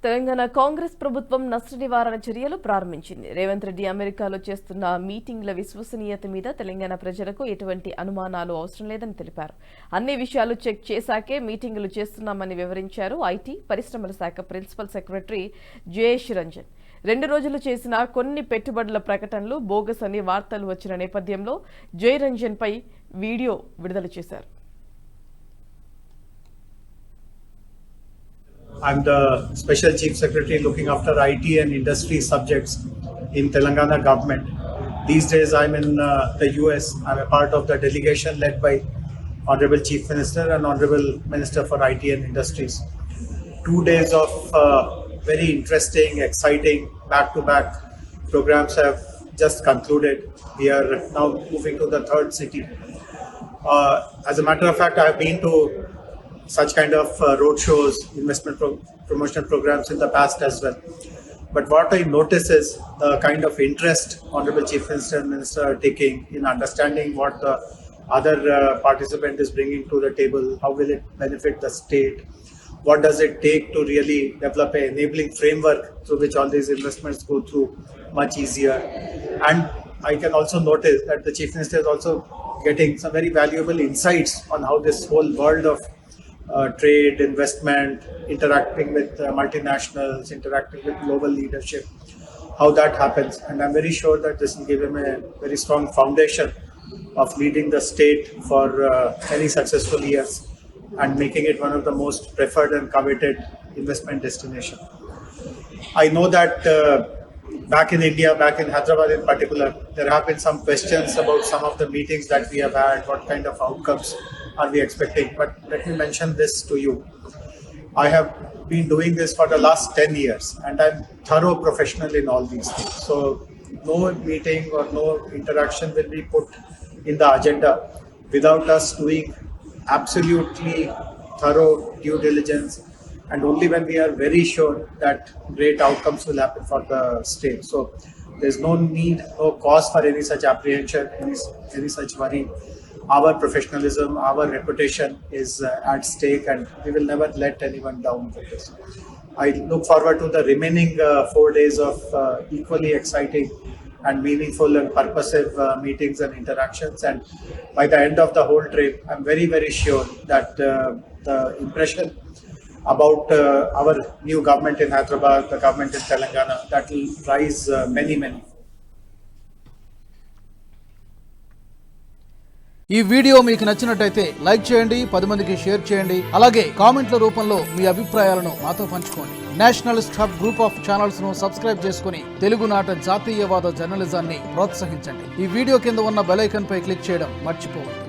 తెలంగాణ కాంగ్రెస్ ప్రభుత్వం నష్ట నివారణ చర్యలు ప్రారంభించింది. రేవంత్ రెడ్డి అమెరికాలో చేస్తున్న మీటింగ్ల విశ్వసనీయత మీద తెలంగాణ ప్రజలకు ఎటువంటి అనుమానాలు అవసరం లేదని తెలిపారు. అన్ని విషయాలు చెక్ చేశాకే మీటింగులు చేస్తున్నామని వివరించారు ఐటీ పరిశ్రమల శాఖ ప్రిన్సిపల్ సెక్రటరీ జయేష్ రంజన్. 2 రోజులు చేసిన కొన్ని పెట్టుబడుల ప్రకటనలు బోగస్ అని వార్తలు వచ్చిన నేపథ్యంలో జయ రంజన్ పై వీడియో విడుదల చేశారు. I'm the Special Chief Secretary looking after IT and industry subjects in Telangana government. These days I'm in the US. I'm a part of the delegation led by Honorable Chief Minister and Honorable Minister for IT and Industries. 2 days of very interesting, exciting back-to-back programs have just concluded. We are now moving to the third city. As a matter of fact, I have been to such kind of road shows, investment promotional programs in the past as well. But what I notice is the kind of interest Honorable Chief Minister and Minister are taking in understanding what the other participant is bringing to the table, how will it benefit the state, what does it take to really develop an enabling framework through which all these investments go through much easier. And I can also notice that the Chief Minister is also getting some very valuable insights on how this whole world of trade, investment, interacting with multinationals, interacting with global leadership, how that happens. And I'm very sure that this will give him a very strong foundation of leading the state for many successful years and making it one of the most preferred and coveted investment destination. I know that back in India, back in Hyderabad in particular, there have been some questions about some of the meetings that we have had, what kind of outcomes are we expecting. But let me mention this to you. I have been doing this for the last 10 years and I'm thorough professional in all these things. So no meeting or no interaction will be put in the agenda without us doing absolutely thorough due diligence, and only when we are very sure that great outcomes will happen for the state. So there's no need, no cause for any such apprehension, any such worry. Our professionalism, our reputation is at stake, and we will never let anyone down with this. I look forward to the remaining 4 days of equally exciting and meaningful and purposive meetings and interactions. And by the end of the whole trip, I'm very, very sure that the impression about our new government in Hyderabad, the government in Telangana, that will rise many. ఈ video మీకు నచ్చినట్టయితే like చేయండి, 10 మందికి share చేయండి. అలాగే కామెంట్ల రూపంలో మీ అభిప్రాయాలను మాతో పంచుకోండి. Nationalist hub group of channels ను సబ్స్క్రైబ్ చేసుకుని తెలుగునాట జాతీయవాద జర్నలిజాన్ని ప్రోత్సహించండి. ఈ వీడియో కింద ఉన్న బెల్ ఐకాన్ పై క్లిక్ చేయడం మర్చిపోవద్దు.